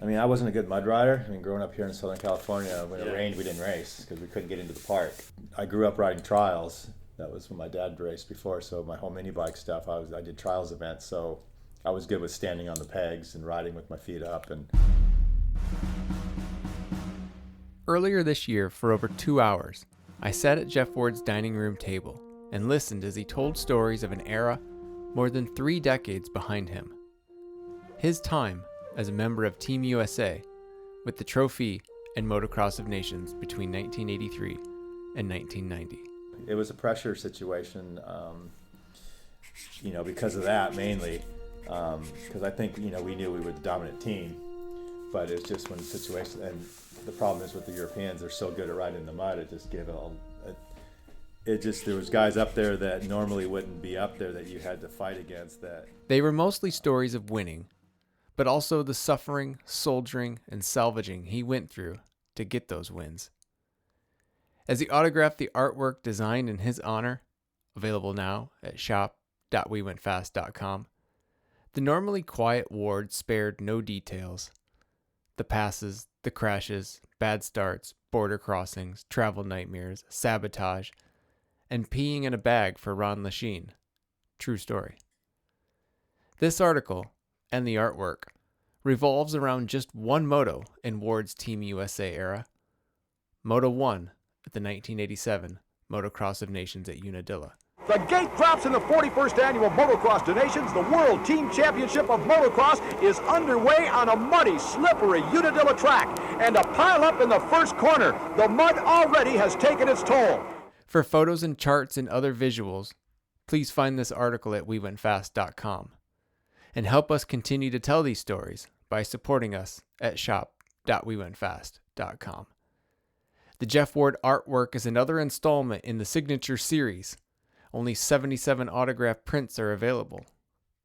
I mean, I wasn't a good mud rider. I mean, growing up here in Southern California, when it rained, we didn't race because we couldn't get into the park. I grew up riding trials. That was when my dad raced before, so my whole mini bike stuff, I did trials events, so I was good with standing on the pegs and riding with my feet up. And earlier this year, for over 2 hours, I sat at Jeff Ward's dining room table and listened as he told stories of an era more than 3 decades behind him. His time as a member of Team USA with the Trophee and Motocross of Nations between 1983 and 1990. It was a pressure situation, because of that mainly, because I think, we knew we were the dominant team, but it's just when the situation, and the problem is with the Europeans, they're so good at riding in the mud, it just gave there was guys up there that normally wouldn't be up there that you had to fight against that. They were mostly stories of winning, but also the suffering, soldiering, and salvaging he went through to get those wins. As he autographed the artwork designed in his honor, available now at shop.wewentfast.com, the normally quiet Ward spared no details. The passes, the crashes, bad starts, border crossings, travel nightmares, sabotage, and peeing in a bag for Ron Lachine. True story. This article, and the artwork, revolves around just one moto in Ward's Team USA era, Moto 1 at the 1987 Motocross of Nations at Unadilla. The gate drops in the 41st Annual Motocross of Nations. The World Team Championship of Motocross is underway on a muddy, slippery Unadilla track, and a pile-up in the first corner. The mud already has taken its toll. For photos and charts and other visuals, please find this article at wewentfast.com. And help us continue to tell these stories by supporting us at shop.wewentfast.com. The Jeff Ward artwork is another installment in the Signature series. Only 77 autograph prints are available.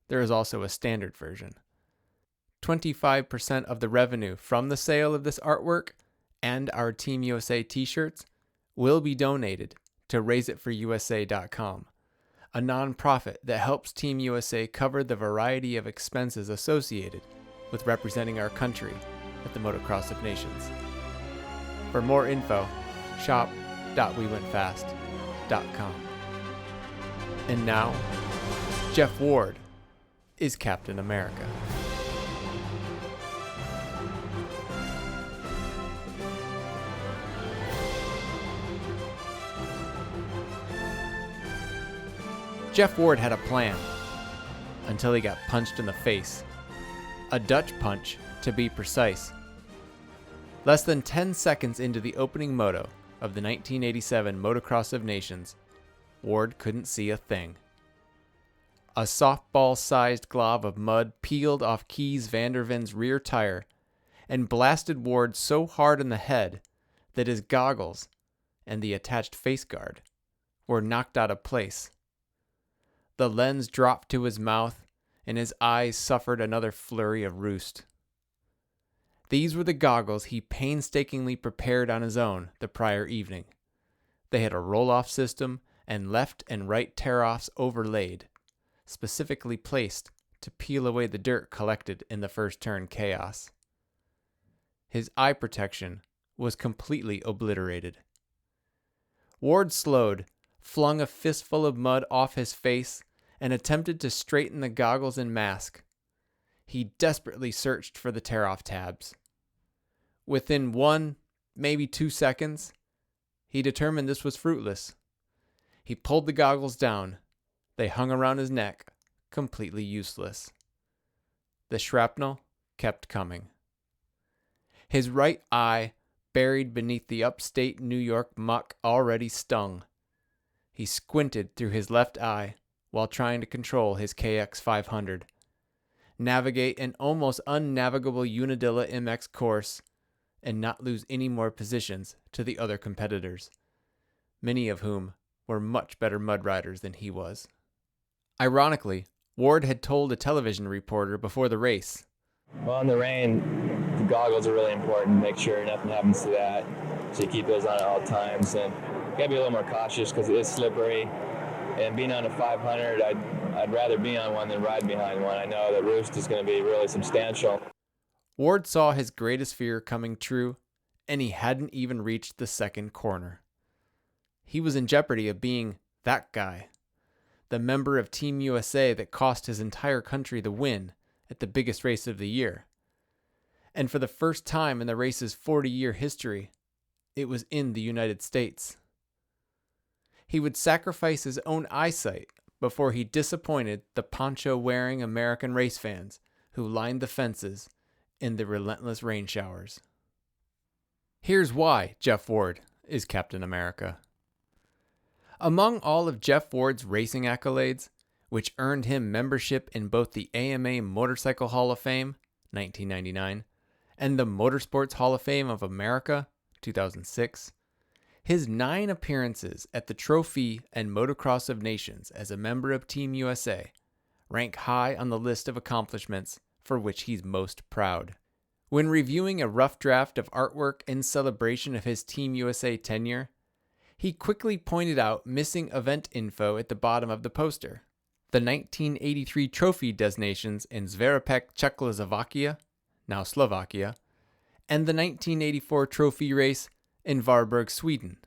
There is also a standard version. 25% of the revenue from the sale of this artwork and our Team USA t-shirts will be donated to raiseitforusa.com. a nonprofit that helps Team USA cover the variety of expenses associated with representing our country at the Motocross of Nations. For more info, shop.wewentfast.com. And now, Jeff Ward is Captain America. Jeff Ward had a plan until he got punched in the face. A Dutch punch, to be precise. Less than 10 seconds into the opening moto of the 1987 Motocross of Nations, Ward couldn't see a thing. A softball-sized glob of mud peeled off Kees Vanderven's rear tire and blasted Ward so hard in the head that his goggles and the attached face guard were knocked out of place. The lens dropped to his mouth, and his eyes suffered another flurry of roost. These were the goggles he painstakingly prepared on his own the prior evening. They had a roll-off system and left and right tear-offs overlaid, specifically placed to peel away the dirt collected in the first turn chaos. His eye protection was completely obliterated. Ward slowed, flung a fistful of mud off his face, and attempted to straighten the goggles and mask. He desperately searched for the tear-off tabs. Within 1, maybe 2 seconds, he determined this was fruitless. He pulled the goggles down. They hung around his neck, completely useless. The shrapnel kept coming. His right eye, buried beneath the upstate New York muck, already stung. He squinted through his left eye while trying to control his KX500, navigate an almost unnavigable Unadilla MX course, and not lose any more positions to the other competitors, many of whom were much better mud riders than he was. Ironically, Ward had told a television reporter before the race, "Well, in the rain, the goggles are really important. Make sure nothing happens to that. So you keep those on at all times. And you gotta be a little more cautious because it is slippery. And being on a 500, I'd rather be on one than ride behind one. I know the roost is going to be really substantial." Ward saw his greatest fear coming true, and he hadn't even reached the second corner. He was in jeopardy of being that guy, the member of Team USA that cost his entire country the win at the biggest race of the year. And for the first time in the race's 40-year history, it was in the United States. He would sacrifice his own eyesight before he disappointed the poncho-wearing American race fans who lined the fences in the relentless rain showers. Here's why Jeff Ward is Captain America. Among all of Jeff Ward's racing accolades, which earned him membership in both the AMA Motorcycle Hall of Fame, 1999, and the Motorsports Hall of Fame of America, 2006, his 9 appearances at the Trophee and Motocross of Nations as a member of Team USA rank high on the list of accomplishments for which he's most proud. When reviewing a rough draft of artwork in celebration of his Team USA tenure, he quickly pointed out missing event info at the bottom of the poster. The 1983 Trophee designations in Zverapek, Czechoslovakia, now Slovakia, and the 1984 Trophee race in Varberg, Sweden.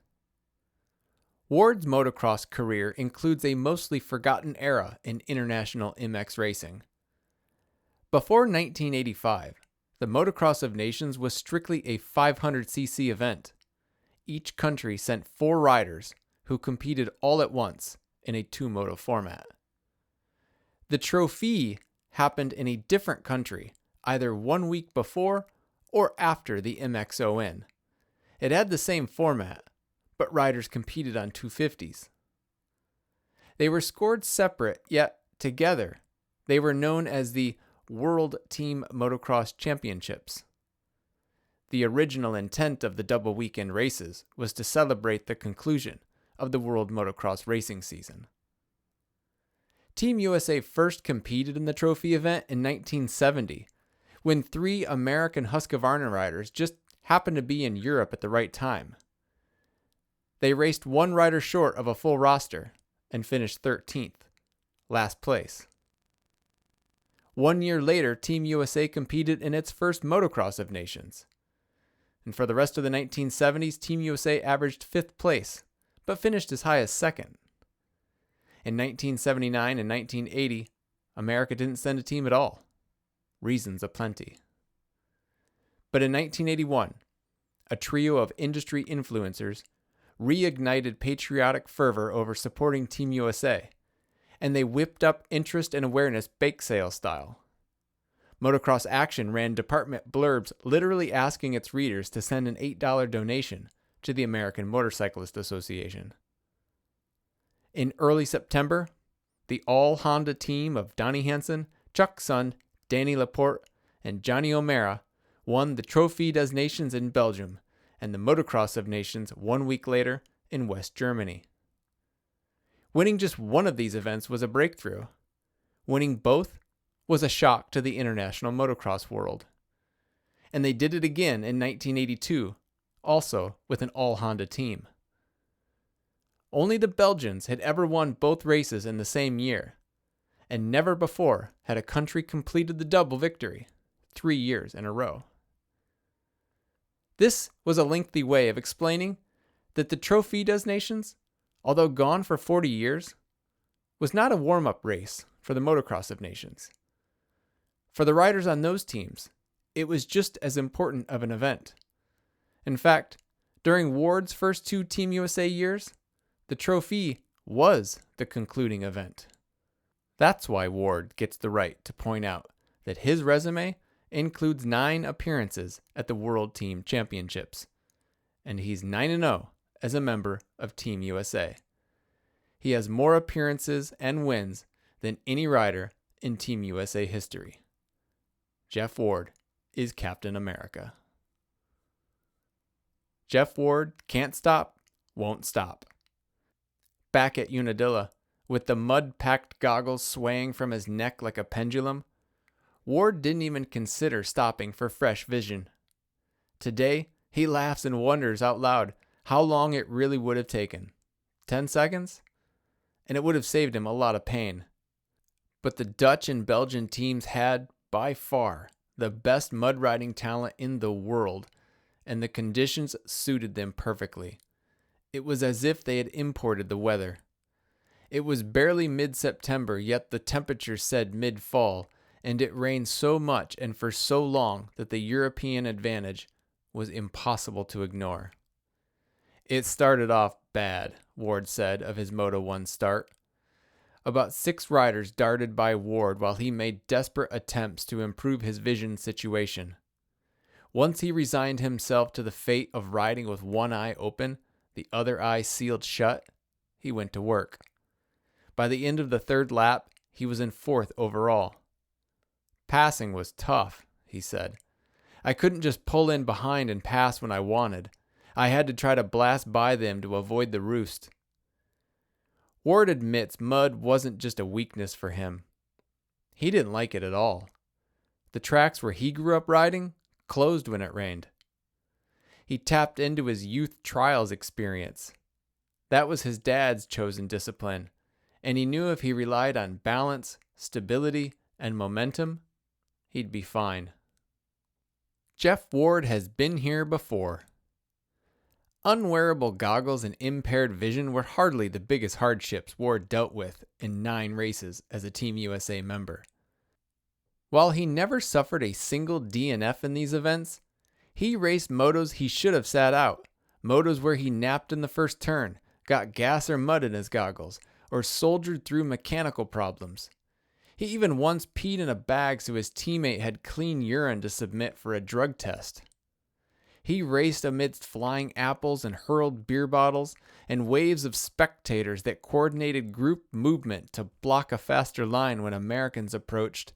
Ward's motocross career includes a mostly forgotten era in international MX racing. Before 1985, the Motocross of Nations was strictly a 500cc event. Each country sent 4 riders who competed all at once in a 2-moto format. The Trophee happened in a different country, either 1 week before or after the MXON. It had the same format, but riders competed on 250s. They were scored separate, yet together. They were known as the World Team Motocross Championships. The original intent of the double weekend races was to celebrate the conclusion of the World Motocross racing season. Team USA first competed in the Trophee event in 1970, when 3 American Husqvarna riders just happened to be in Europe at the right time. They raced 1 rider short of a full roster and finished 13th, last place. 1 year later, Team USA competed in its first Motocross of Nations. And for the rest of the 1970s, Team USA averaged 5th place, but finished as high as 2nd. In 1979 and 1980, America didn't send a team at all. Reasons aplenty. But in 1981, a trio of industry influencers reignited patriotic fervor over supporting Team USA, and they whipped up interest and awareness bake sale style. Motocross Action ran department blurbs literally asking its readers to send an $8 donation to the American Motorcyclist Association. In early September, the all-Honda team of Donnie Hansen, Chuck Sun, Danny Laporte, and Johnny O'Mara won the Trophee des Nations in Belgium and the Motocross of Nations 1 week later in West Germany. Winning just one of these events was a breakthrough. Winning both was a shock to the international motocross world. And they did it again in 1982, also with an all-Honda team. Only the Belgians had ever won both races in the same year, and never before had a country completed the double victory 3 years in a row. This was a lengthy way of explaining that the Trophee des Nations, although gone for 40 years, was not a warm-up race for the Motocross of Nations. For the riders on those teams, it was just as important of an event. In fact, during Ward's first 2 Team USA years, the Trophee was the concluding event. That's why Ward gets the right to point out that his resume includes 9 appearances at the World Team Championships, and he's 9-0 as a member of Team USA. He has more appearances and wins than any rider in Team USA history. Jeff Ward is Captain America. Jeff Ward can't stop, won't stop. Back at Unadilla, with the mud-packed goggles swaying from his neck like a pendulum, Ward didn't even consider stopping for fresh vision. Today, he laughs and wonders out loud how long it really would have taken. 10 seconds? And it would have saved him a lot of pain. But the Dutch and Belgian teams had, by far, the best mud riding talent in the world, and the conditions suited them perfectly. It was as if they had imported the weather. It was barely mid-September, yet the temperature said mid-fall, and it rained so much and for so long that the European advantage was impossible to ignore. It started off bad, Ward said of his Moto 1 start. About 6 riders darted by Ward while he made desperate attempts to improve his vision situation. Once he resigned himself to the fate of riding with one eye open, the other eye sealed shut, he went to work. By the end of the 3rd lap, he was in 4th overall. Passing was tough, he said. I couldn't just pull in behind and pass when I wanted. I had to try to blast by them to avoid the roost. Ward admits mud wasn't just a weakness for him. He didn't like it at all. The tracks where he grew up riding closed when it rained. He tapped into his youth trials experience. That was his dad's chosen discipline, and he knew if he relied on balance, stability, and momentum, he'd be fine. Jeff Ward has been here before. Unwearable goggles and impaired vision were hardly the biggest hardships Ward dealt with in 9 races as a Team USA member. While he never suffered a single DNF in these events, he raced motos he should have sat out, motos where he napped in the first turn, got gas or mud in his goggles, or soldiered through mechanical problems. He even once peed in a bag so his teammate had clean urine to submit for a drug test. He raced amidst flying apples and hurled beer bottles and waves of spectators that coordinated group movement to block a faster line when Americans approached,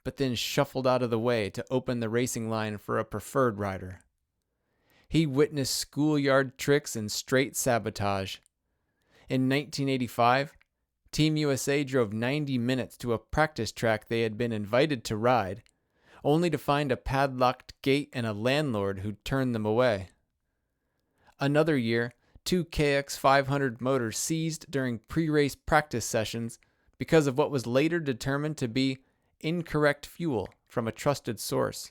but then shuffled out of the way to open the racing line for a preferred rider. He witnessed schoolyard tricks and straight sabotage. In 1985, Team USA drove 90 minutes to a practice track they had been invited to ride, only to find a padlocked gate and a landlord who turned them away. Another year, 2 KX500 motors seized during pre-race practice sessions because of what was later determined to be incorrect fuel from a trusted source.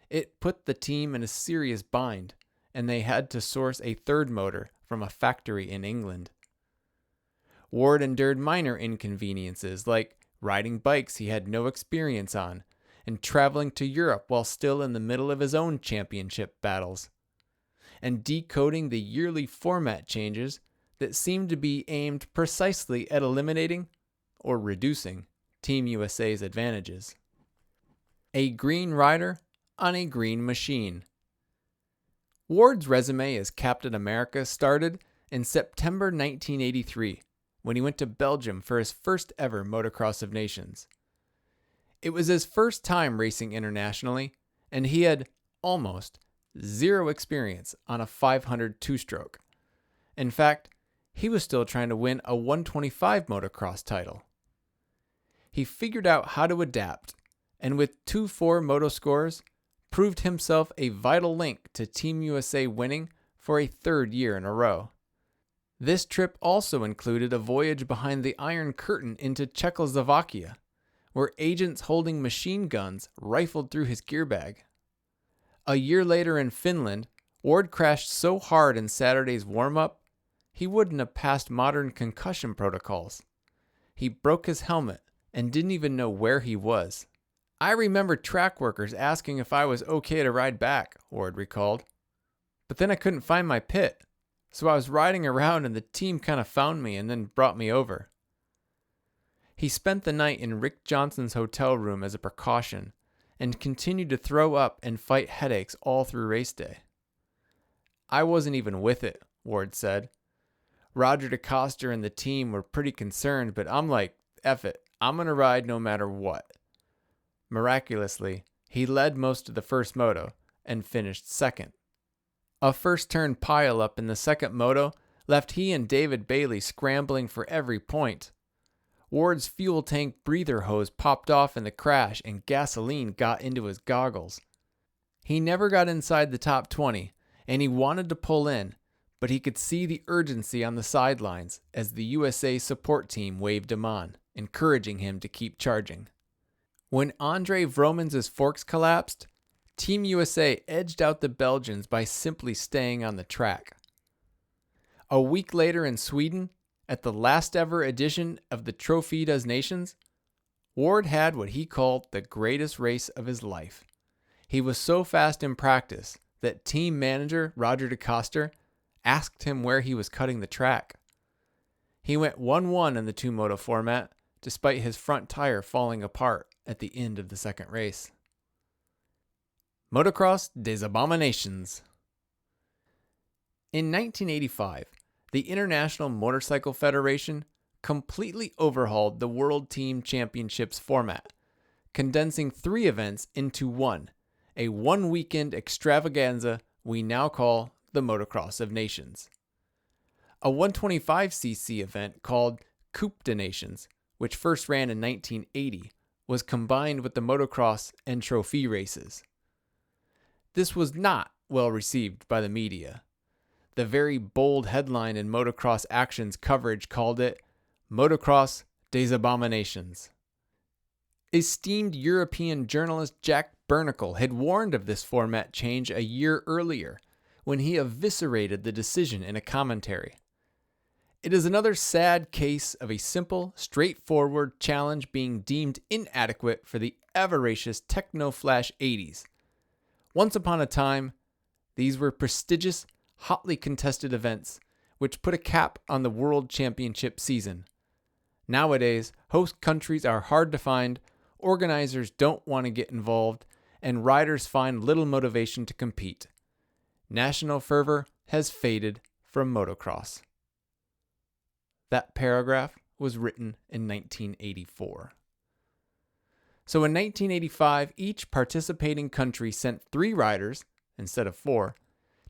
It put the team in a serious bind, and they had to source a 3rd motor from a factory in England. Ward endured minor inconveniences like riding bikes he had no experience on, and traveling to Europe while still in the middle of his own championship battles, and decoding the yearly format changes that seemed to be aimed precisely at eliminating or reducing Team USA's advantages. A green rider on a green machine. Ward's resume as Captain America started in September 1983 when he went to Belgium for his first ever Motocross of Nations. It was his first time racing internationally, and he had almost 0 experience on a 500 two-stroke. In fact, he was still trying to win a 125 motocross title. He figured out how to adapt, and with 2-4 moto scores, proved himself a vital link to Team USA winning for a 3rd year in a row. This trip also included a voyage behind the Iron Curtain into Czechoslovakia, where agents holding machine guns rifled through his gear bag. A year later in Finland, Ward crashed so hard in Saturday's warm-up, he wouldn't have passed modern concussion protocols. He broke his helmet and didn't even know where he was. I remember track workers asking if I was okay to ride back, Ward recalled. But then I couldn't find my pit, so I was riding around and the team kind of found me and then brought me over. He spent the night in Rick Johnson's hotel room as a precaution and continued to throw up and fight headaches all through race day. I wasn't even with it, Ward said. Roger DeCoster and the team were pretty concerned, but I'm like, F it, I'm going to ride no matter what. Miraculously, he led most of the first moto and finished 2nd. A first-turn pile-up in the 2nd moto left he and David Bailey scrambling for every point. Ward's fuel tank breather hose popped off in the crash and gasoline got into his goggles. He never got inside the top 20, and he wanted to pull in, but he could see the urgency on the sidelines as the USA support team waved him on, encouraging him to keep charging. When Andre Vromans' forks collapsed, Team USA edged out the Belgians by simply staying on the track. A week later in Sweden, at the last ever edition of the Trophee des Nations, Ward had what he called the greatest race of his life. He was so fast in practice that team manager Roger DeCoster asked him where he was cutting the track. He went 1-1 in the two-moto format, despite his front tire falling apart at the end of the second race. Motocross des Abominations. In 1985, the International Motorcycle Federation completely overhauled the World Team Championships format, condensing 3 events into one, a one-weekend extravaganza we now call the Motocross of Nations. A 125cc event called Coupe des Nations, which first ran in 1980, was combined with the motocross and Trophee races. This was not well received by the media. The very bold headline in Motocross Action's coverage called it Motocross des Abominations. Esteemed European journalist Jack Bernacle had warned of this format change a year earlier, when he eviscerated the decision in a commentary. It is another sad case of a simple, straightforward challenge being deemed inadequate for the avaricious Techno-Flash 80s. Once upon a time, these were prestigious, hotly contested events, which put a cap on the World Championship season. Nowadays, host countries are hard to find, organizers don't want to get involved, and riders find little motivation to compete. National fervor has faded from motocross. That paragraph was written in 1984. So in 1985, each participating country sent 3 riders, instead of 4,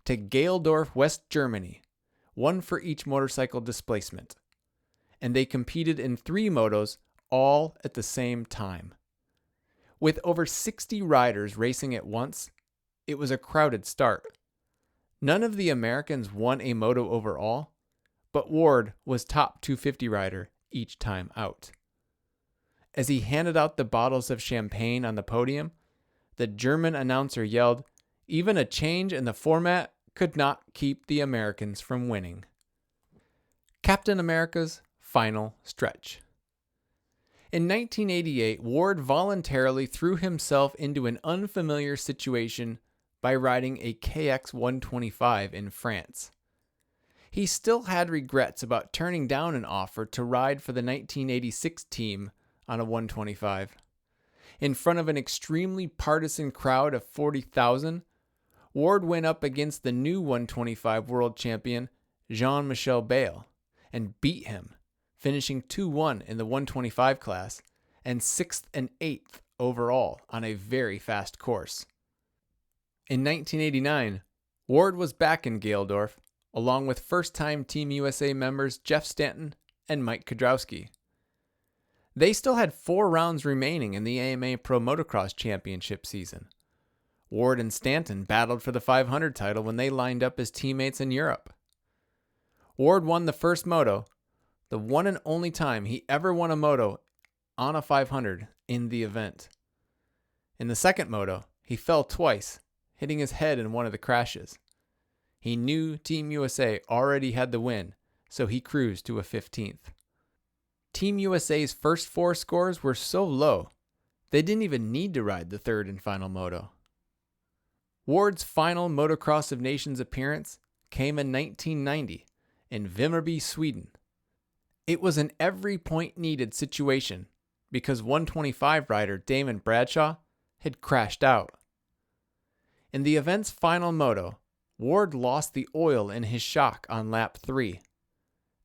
to Geldorf, West Germany, 1 for each motorcycle displacement. And they competed in 3 motos, all at the same time. With over 60 riders racing at once, it was a crowded start. None of the Americans won a moto overall, but Ward was top 250 rider each time out. As he handed out the bottles of champagne on the podium, the German announcer yelled, "Even a change in the format could not keep the Americans from winning." Captain America's final stretch. In 1988, Ward voluntarily threw himself into an unfamiliar situation by riding a KX 125 in France. He still had regrets about turning down an offer to ride for the 1986 team on a 125. In front of an extremely partisan crowd of 40,000, Ward went up against the new 125 world champion, Jean-Michel Bayle, and beat him, finishing 2-1 in the 125 class and 6th and 8th overall on a very fast course. In 1989, Ward was back in Geldorf, along with first-time Team USA members Jeff Stanton and Mike Kudrowski. They still had 4 rounds remaining in the AMA Pro Motocross Championship season. Ward and Stanton battled for the 500 title when they lined up as teammates in Europe. Ward won the first moto, the one and only time he ever won a moto on a 500 in the event. In the second moto, he fell twice, hitting his head in one of the crashes. He knew Team USA already had the win, so he cruised to a 15th. Team USA's first 4 scores were so low, they didn't even need to ride the third and final moto. Ward's final Motocross of Nations appearance came in 1990 in Vimmerby, Sweden. It was an every point needed situation because 125 rider Damon Bradshaw had crashed out. In the event's final moto, Ward lost the oil in his shock on lap 3.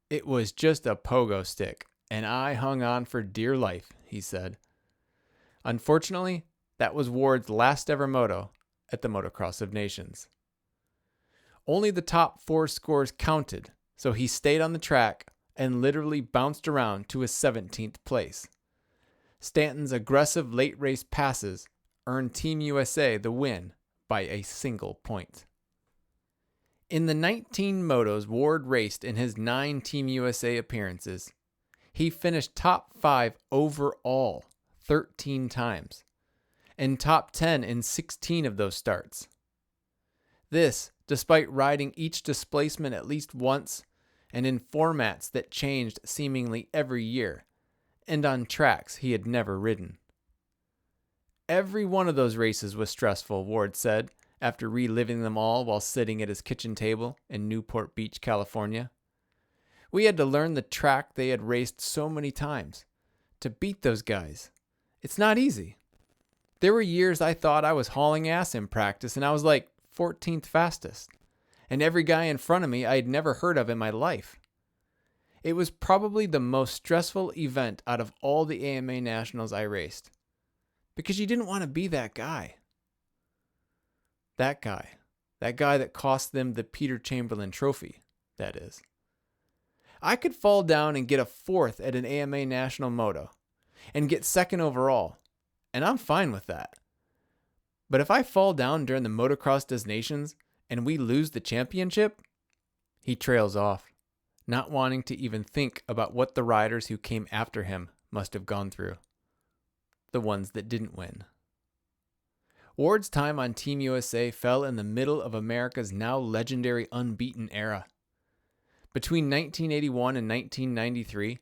"It was just a pogo stick, and I hung on for dear life," he said. Unfortunately, that was Ward's last ever moto at the Motocross of Nations. Only the top 4 scores counted, so he stayed on the track and literally bounced around to his 17th place. Stanton's aggressive late race passes earned Team USA the win by a single point. In the 19 motos Ward raced in his 9 Team USA appearances, he finished top 5 overall, 13 times, and top 10 in 16 of those starts. This, despite riding each displacement at least once, and in formats that changed seemingly every year, and on tracks he had never ridden. Every one of those races was stressful, Ward said, after reliving them all while sitting at his kitchen table in Newport Beach, California. We had to learn the track they had raced so many times. To beat those guys. It's not easy. There were years I thought I was hauling ass in practice and I was like 14th fastest. And every guy in front of me I had never heard of in my life. It was probably the most stressful event out of all the AMA Nationals I raced. Because you didn't want to be that guy. That guy that cost them the Peter Chamberlain Trophy, that is. I could fall down and get a 4th at an AMA National Moto and get 2nd overall, and I'm fine with that. But if I fall down during the Motocross Des Nations and we lose the championship, he trails off, not wanting to even think about what the riders who came after him must have gone through. The ones that didn't win. Ward's time on Team USA fell in the middle of America's now legendary unbeaten era. Between 1981 and 1993,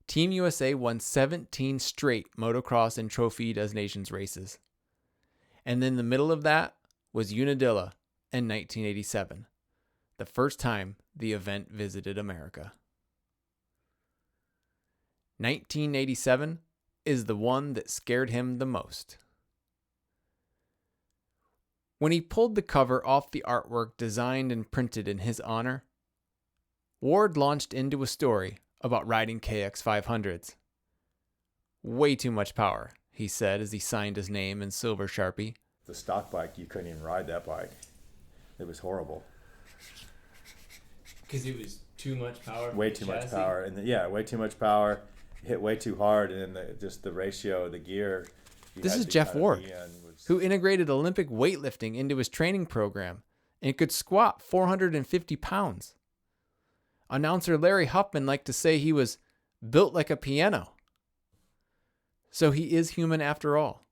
Team USA won 17 straight motocross and Trophee Des Nations races. And in the middle of that was Unadilla in 1987, the first time the event visited America. 1987 is the one that scared him the most. When he pulled the cover off the artwork designed and printed in his honor, Ward launched into a story about riding KX 500s. Way too much power, he said as he signed his name in silver Sharpie. The stock bike, you couldn't even ride that bike. It was horrible. Because it was too much power? Way too much power. And way too much power. Hit way too hard, and then just the ratio of the gear. This is Jeff Ward, who integrated Olympic weightlifting into his training program and could squat 450 pounds. Announcer Larry Huffman liked to say he was built like a piano. So he is human after all.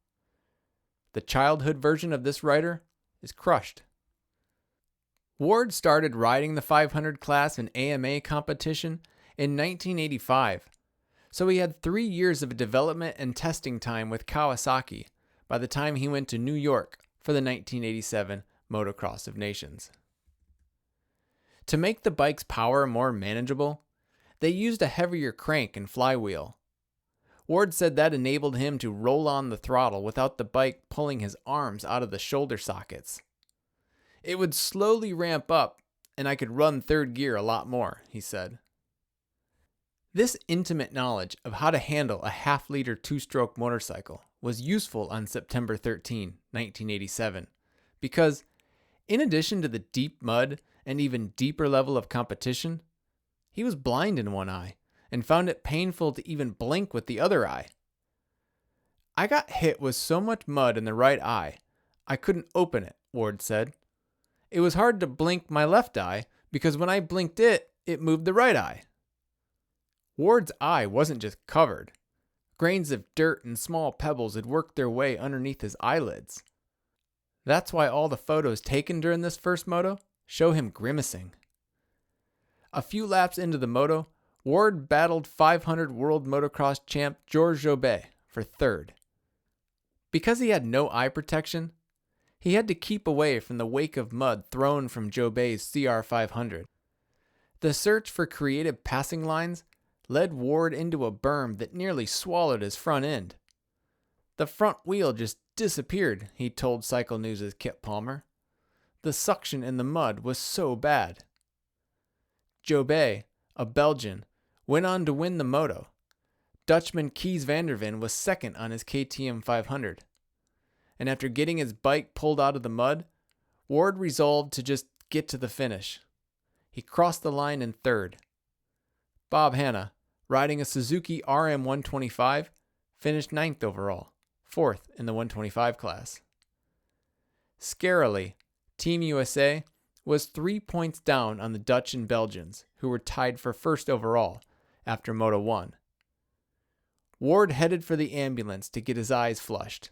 The childhood version of this rider is crushed. Ward started riding the 500 class in AMA competition in 1985, so he had 3 years of development and testing time with Kawasaki by the time he went to New York for the 1987 Motocross of Nations. To make the bike's power more manageable, they used a heavier crank and flywheel. Ward said that enabled him to roll on the throttle without the bike pulling his arms out of the shoulder sockets. It would slowly ramp up, and I could run third gear a lot more, he said. This intimate knowledge of how to handle a half-liter two-stroke motorcycle was useful on September 13, 1987, because, in addition to the deep mud and even deeper level of competition, he was blind in one eye and found it painful to even blink with the other eye. I got hit with so much mud in the right eye, I couldn't open it, Ward said. It was hard to blink my left eye because when I blinked it, it moved the right eye. Ward's eye wasn't just covered. Grains of dirt and small pebbles had worked their way underneath his eyelids. That's why all the photos taken during this first moto show him grimacing. A few laps into the moto, Ward battled 500 World Motocross champ Georges Jobet for third. Because he had no eye protection, he had to keep away from the wake of mud thrown from Jobet's CR500. The search for creative passing lines led Ward into a berm that nearly swallowed his front end. The front wheel just disappeared, he told Cycle News' Kip Palmer. The suction in the mud was so bad. Jobet, a Belgian, went on to win the moto. Dutchman Kees van der Ven was second on his KTM 500. And after getting his bike pulled out of the mud, Ward resolved to just get to the finish. He crossed the line in third. Bob Hanna, riding a Suzuki RM125, finished 9th overall, 4th in the 125 class. Scarily, Team USA was 3 points down on the Dutch and Belgians, who were tied for 1st overall after Moto 1. Ward headed for the ambulance to get his eyes flushed.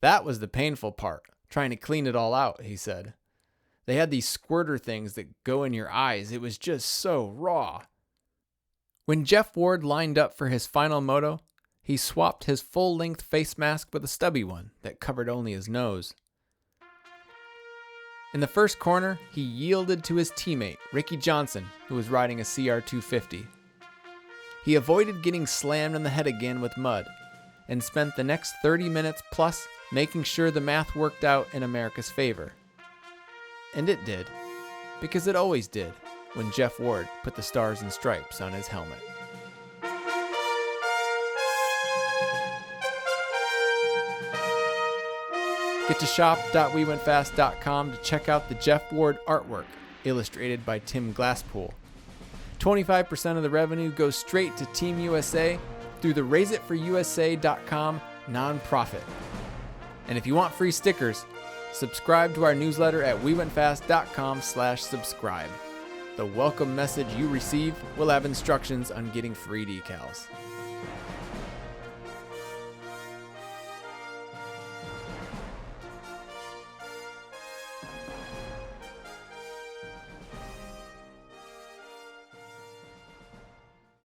That was the painful part, trying to clean it all out, he said. They had these squirter things that go in your eyes. It was just so raw. When Jeff Ward lined up for his final moto, he swapped his full-length face mask with a stubby one that covered only his nose. In the first corner, he yielded to his teammate, Ricky Johnson, who was riding a CR250. He avoided getting slammed in the head again with mud, and spent the next 30 minutes plus making sure the math worked out in America's favor. And it did, because it always did when Jeff Ward put the stars and stripes on his helmet. Get to shop.wewentfast.com to check out the Jeff Ward artwork, illustrated by Tim Glasspool. 25% of the revenue goes straight to Team USA through the RaiseItForUSA.com nonprofit. And if you want free stickers, subscribe to our newsletter at wewentfast.com/subscribe. The welcome message you receive will have instructions on getting free decals.